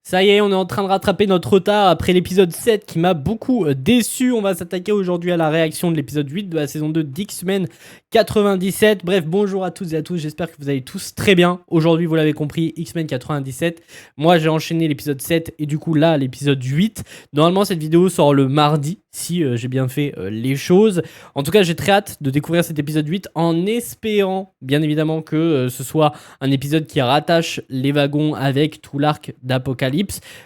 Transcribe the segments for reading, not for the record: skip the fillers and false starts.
Ça y est, on est en train de rattraper notre retard après l'épisode 7 qui m'a beaucoup déçu. On va s'attaquer aujourd'hui à la réaction de l'épisode 8 de la saison 2 d'X-Men 97. Bref, bonjour à toutes et à tous, j'espère que vous allez tous très bien. Aujourd'hui, vous l'avez compris, X-Men 97. Moi, j'ai enchaîné l'épisode 7 et du coup là, l'épisode 8. Normalement, cette vidéo sort le mardi, si j'ai bien fait les choses. En tout cas, j'ai très hâte de découvrir cet épisode 8 en espérant, bien évidemment, que ce soit un épisode qui rattache les wagons avec tout l'arc d'Apocalypse.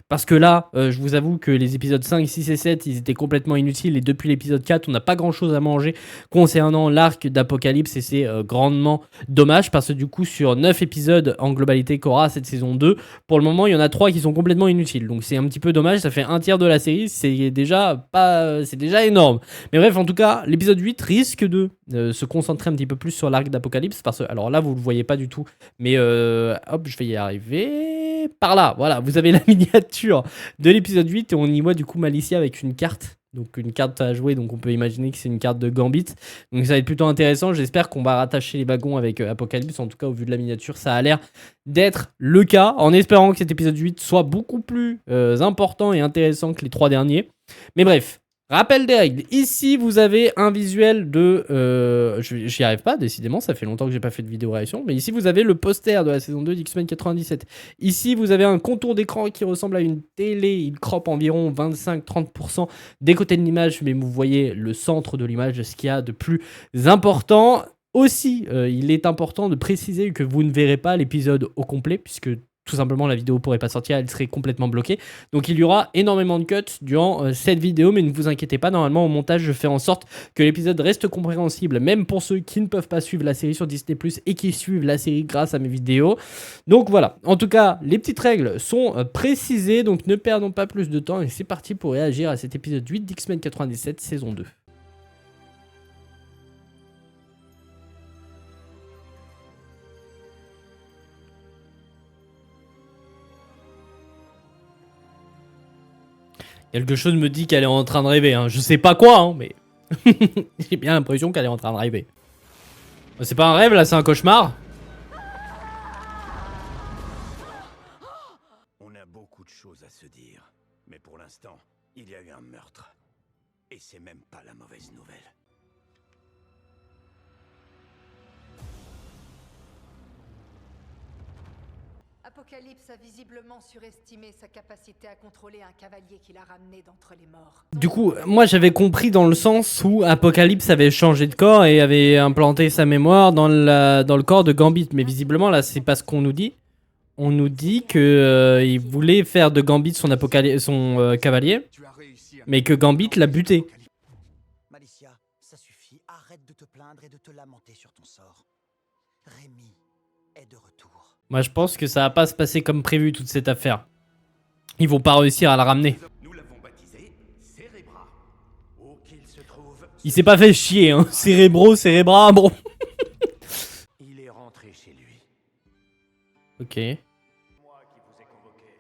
Parce que là, je vous avoue que les épisodes 5, 6 et 7, ils étaient complètement inutiles. Et depuis l'épisode 4, on n'a pas grand-chose à manger concernant l'arc d'Apocalypse. Et c'est grandement dommage parce que du coup, sur 9 épisodes en globalité qu'aura cette saison 2, pour le moment, il y en a 3 qui sont complètement inutiles. Donc c'est un petit peu dommage. Ça fait un tiers de la série. C'est déjà énorme. Mais bref, en tout cas, l'épisode 8 risque de se concentrer un petit peu plus sur l'arc d'Apocalypse. Parce que, alors là, vous le voyez pas du tout. Mais hop, je vais y arriver. Par là, voilà, vous avez la miniature de l'épisode 8 et on y voit du coup Malicia avec une carte. Donc une carte à jouer, donc on peut imaginer que c'est une carte de Gambit. Donc ça va être plutôt intéressant, j'espère qu'on va rattacher les wagons avec Apocalypse. En tout cas, au vu de la miniature, ça a l'air d'être le cas. En espérant que cet épisode 8 soit beaucoup plus important et intéressant que les 3 derniers. Mais bref. Rappel des règles. Ici, vous avez un visuel de... J'y arrive pas, décidément. Ça fait longtemps que j'ai pas fait de vidéo réaction. Mais ici, vous avez le poster de la saison 2 d'X-Men 97. Ici, vous avez un contour d'écran qui ressemble à une télé. Il croppe environ 25-30% des côtés de l'image. Mais vous voyez le centre de l'image, ce qu'il y a de plus important. Aussi, il est important de préciser que vous ne verrez pas l'épisode au complet, puisque tout simplement la vidéo pourrait pas sortir, elle serait complètement bloquée. Donc il y aura énormément de cuts durant cette vidéo, mais ne vous inquiétez pas, normalement au montage je fais en sorte que l'épisode reste compréhensible, même pour ceux qui ne peuvent pas suivre la série sur Disney+, et qui suivent la série grâce à mes vidéos. Donc voilà, en tout cas, les petites règles sont précisées, donc ne perdons pas plus de temps, et c'est parti pour réagir à cet épisode 8 d'X-Men 97, saison 2. Quelque chose me dit qu'elle est en train de rêver, hein. Je sais pas quoi, hein, mais j'ai bien l'impression qu'elle est en train de rêver. C'est pas un rêve là, c'est un cauchemar. On a beaucoup de choses à se dire, mais pour l'instant, il y a eu un meurtre. Et c'est même pas la mauvaise nouvelle. Apocalypse a visiblement surestimé sa capacité à contrôler un cavalier qu'il a ramené d'entre les morts. Du coup, moi j'avais compris dans le sens où Apocalypse avait changé de corps et avait implanté sa mémoire dans le corps de Gambit. Mais visiblement là, c'est pas ce qu'on nous dit. On nous dit que il voulait faire de Gambit son cavalier, mais que Gambit l'a buté. Malicia, ça suffit. Arrête de te plaindre et de te lamenter sur ton sort. Rémi est de retour. Moi je pense que ça va pas se passer comme prévu toute cette affaire. Ils vont pas réussir à la ramener. Nous l'avons baptisé Cérébra. Où qu'il se trouve, Il s'est pas fait chier, hein. Cérébra, bon. il est rentré chez lui. Ok. Moi qui vous ai convoqué.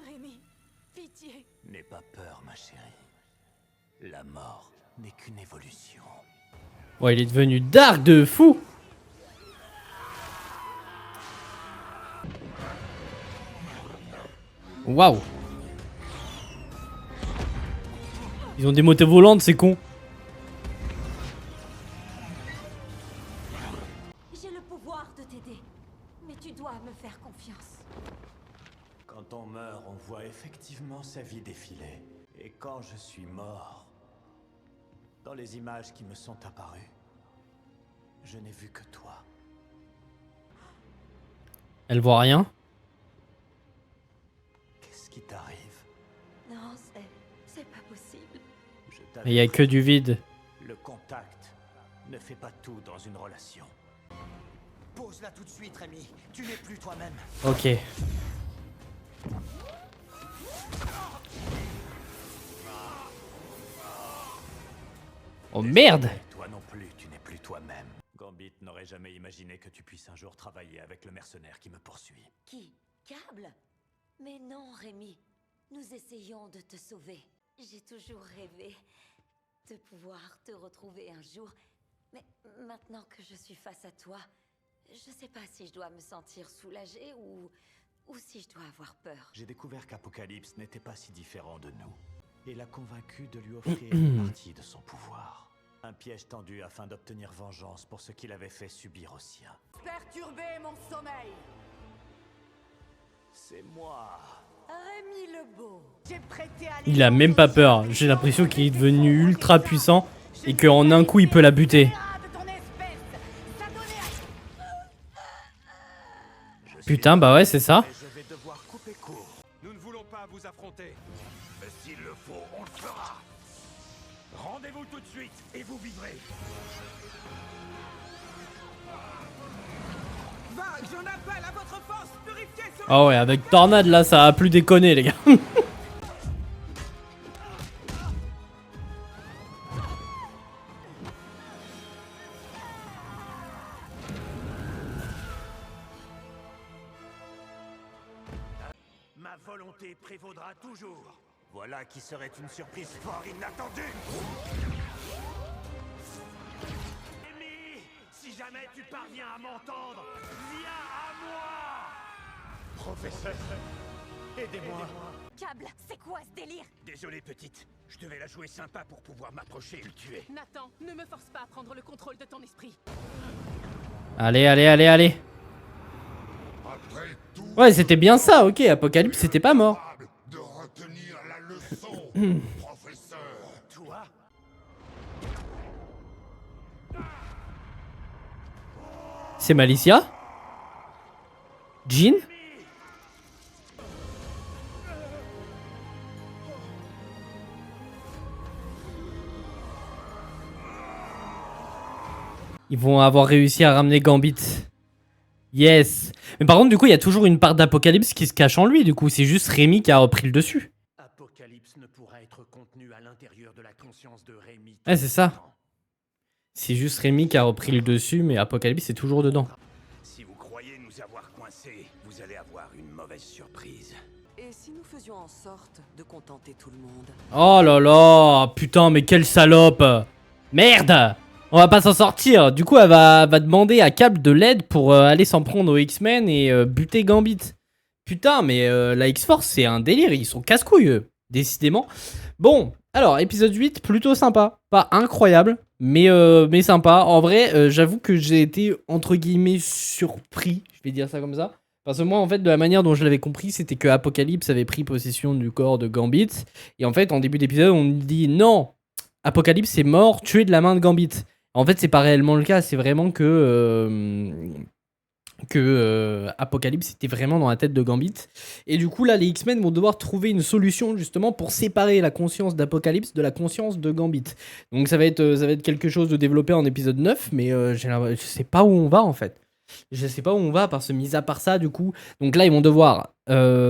Rémi, pitié. N'aie pas peur, ma chérie. La mort n'est qu'une évolution. Ouais, il est devenu dark de fou. Waouh. Ils ont des motos volantes, c'est con. J'ai le pouvoir de t'aider, mais tu dois me faire confiance. Quand on meurt, on voit effectivement sa vie défiler. Et quand je suis mort, dans les images qui me sont apparues, je n'ai vu que toi. Elle voit rien. Qu'est-ce qui t'arrive? Non, c'est pas possible. Je t'avais Mais il y a que du vide. Le contact ne fait pas tout dans une relation. Pose-la tout de suite, Rémi. Tu n'es plus toi-même. Ok. Oh merde. Toi non plus, tu n'es plus toi-même. Gambit n'aurait jamais imaginé que tu puisses un jour travailler avec le mercenaire qui me poursuit. Qui? Câble? Mais non, Rémi. Nous essayons de te sauver. J'ai toujours rêvé de pouvoir te retrouver un jour Mais maintenant que je suis face à toi, je sais pas si je dois me sentir soulagée ou si je dois avoir peur. J'ai découvert qu'Apocalypse n'était pas si différent de nous, et l'a convaincu de lui offrir une partie de son pouvoir. Un piège tendu afin d'obtenir vengeance pour ce qu'il avait fait subir aux siens. Perturber mon sommeil. C'est moi. Rémi le Beau. J'ai prêté à Il a même pas peur. J'ai l'impression qu'il est devenu ultra puissant et qu'en un coup il peut la buter. Putain, bah ouais, c'est ça. Je vais devoir couper court. Nous ne voulons pas vous affronter. Mais s'il le faut, on le fera. Rendez-vous tout de suite et vous vivrez. Vague, j'en appelle à votre force purifiée sur Ah ouais, avec Tornade là, ça a plus déconné, les gars. Ma volonté prévaudra toujours. Voilà qui serait une surprise fort inattendue. Amy, si jamais tu parviens à m'entendre, viens à moi. Professeur, aidez-moi. Câble, c'est quoi ce délire? Désolé petite, je devais la jouer sympa pour pouvoir m'approcher et le tuer. Nathan, ne me force pas à prendre le contrôle de ton esprit. Allez, allez, allez, allez. Ouais, c'était bien ça, ok. Apocalypse, c'était pas mort. De retenir la leçon, professeur. Toi? C'est Malicia? Jean? Ils vont avoir réussi à ramener Gambit. Yes. Mais par contre, du coup, il y a toujours une part d'Apocalypse qui se cache en lui. Du coup, c'est juste Rémi qui a repris le dessus. Apocalypse ne pourra être contenu à l'intérieur de la conscience de Rémi. Ouais, c'est ça. C'est juste Rémi qui a repris le dessus, mais Apocalypse est toujours dedans. Si vous croyez nous avoir coincés, vous allez avoir une mauvaise surprise. Et si nous faisions en sorte de contenter tout le monde? Oh là là, putain, mais quelle salope. Merde. On va pas s'en sortir. Du coup, elle va demander à Cable de l'aide pour aller s'en prendre aux X-Men et buter Gambit. Putain, mais la X-Force, c'est un délire. Ils sont casse-couilles, décidément. Bon, alors, épisode 8, plutôt sympa. Pas incroyable, mais sympa. En vrai, j'avoue que j'ai été, entre guillemets, surpris. Je vais dire ça comme ça. Parce que moi, en fait, de la manière dont je l'avais compris, c'était que Apocalypse avait pris possession du corps de Gambit. Et en fait, en début d'épisode, on nous dit non, Apocalypse est mort, tué de la main de Gambit. En fait, c'est pas réellement le cas. C'est vraiment que Apocalypse était vraiment dans la tête de Gambit. Et du coup, là, les X-Men vont devoir trouver une solution justement pour séparer la conscience d'Apocalypse de la conscience de Gambit. Donc ça va être quelque chose de développé en épisode 9, mais je sais pas où on va en fait. Je sais pas où on va, parce que mis à part ça, du coup. Donc là, ils vont devoir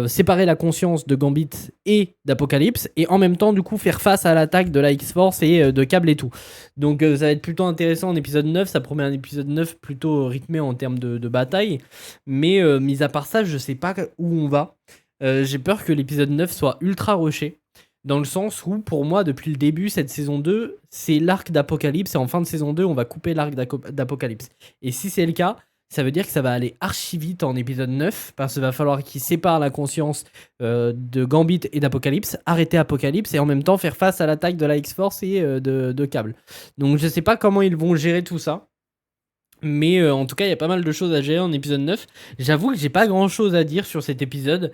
séparer la conscience de Gambit et d'Apocalypse, et en même temps, du coup, faire face à l'attaque de la X-Force et de Cable et tout. Donc ça va être plutôt intéressant en épisode 9. Ça promet un épisode 9 plutôt rythmé en termes de bataille. Mais mis à part ça, je sais pas où on va. J'ai peur que l'épisode 9 soit ultra rushé. Dans le sens où, pour moi, depuis le début, cette saison 2, c'est l'arc d'Apocalypse. Et en fin de saison 2, on va couper l'arc d'Apocalypse. Et si c'est le cas, ça veut dire que ça va aller archi vite en épisode 9, parce qu'il va falloir qu'ils séparent la conscience de Gambit et d'Apocalypse, arrêter Apocalypse, et en même temps faire face à l'attaque de la X-Force et de Cable. Donc je sais pas comment ils vont gérer tout ça, mais en tout cas il y a pas mal de choses à gérer en épisode 9. J'avoue que j'ai pas grand chose à dire sur cet épisode,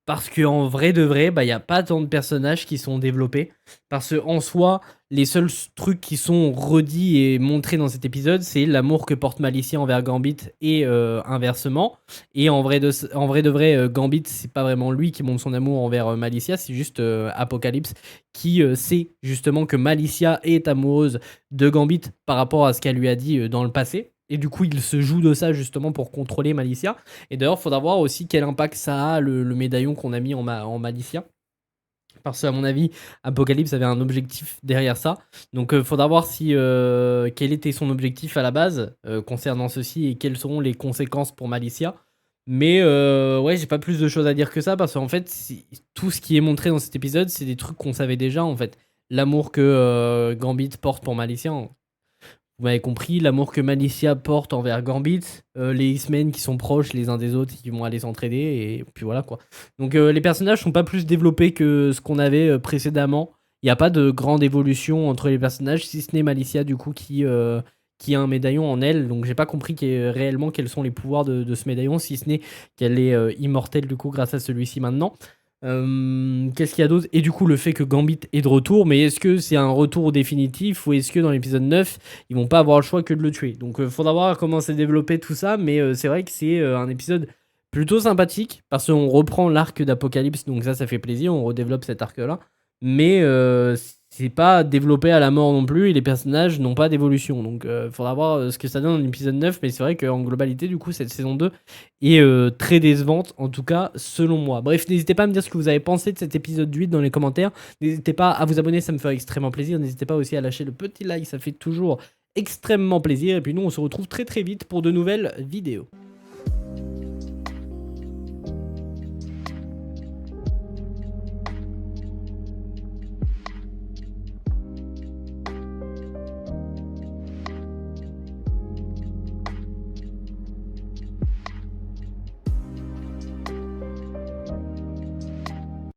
parce qu'en vrai de vrai, il n'y a pas tant de personnages qui sont développés. Parce qu'en soi, les seuls trucs qui sont redits et montrés dans cet épisode, c'est l'amour que porte Malicia envers Gambit et inversement. Et en vrai de vrai, Gambit, c'est pas vraiment lui qui montre son amour envers Malicia, c'est juste Apocalypse qui sait justement que Malicia est amoureuse de Gambit par rapport à ce qu'elle lui a dit dans le passé. Et du coup, il se joue de ça justement pour contrôler Malicia. Et d'ailleurs, il faudra voir aussi quel impact ça a, le médaillon qu'on a mis en Malicia. Parce qu'à mon avis, Apocalypse avait un objectif derrière ça. Donc, il faudra voir quel était son objectif à la base concernant ceci et quelles seront les conséquences pour Malicia. Mais ouais, j'ai pas plus de choses à dire que ça, parce qu'en fait, tout ce qui est montré dans cet épisode, c'est des trucs qu'on savait déjà, en fait. L'amour que Gambit porte pour Malicia, vous m'avez compris, l'amour que Malicia porte envers Gambit, les X-Men qui sont proches les uns des autres et qui vont aller s'entraider, et puis voilà quoi. Donc les personnages sont pas plus développés que ce qu'on avait précédemment. Il n'y a pas de grande évolution entre les personnages, si ce n'est Malicia du coup qui a un médaillon en elle. Donc j'ai pas compris réellement quels sont les pouvoirs de ce médaillon, si ce n'est qu'elle est immortelle du coup grâce à celui-ci maintenant. Qu'est-ce qu'il y a d'autre? Et du coup le fait que Gambit est de retour, mais est-ce que c'est un retour définitif ou est-ce que dans l'épisode 9 ils vont pas avoir le choix que de le tuer? Donc faudra voir comment c'est développé tout ça, mais c'est vrai que c'est un épisode plutôt sympathique parce qu'on reprend l'arc d'Apocalypse, donc ça fait plaisir, on redéveloppe cet arc là, mais c'est pas développé à la mort non plus et les personnages n'ont pas d'évolution, donc faudra voir ce que ça donne dans l'épisode 9, mais c'est vrai qu'en globalité du coup cette saison 2 est très décevante, en tout cas selon moi. Bref, n'hésitez pas à me dire ce que vous avez pensé de cet épisode 8 dans les commentaires, n'hésitez pas à vous abonner, ça me ferait extrêmement plaisir, n'hésitez pas aussi à lâcher le petit like, ça fait toujours extrêmement plaisir, et puis nous on se retrouve très vite pour de nouvelles vidéos.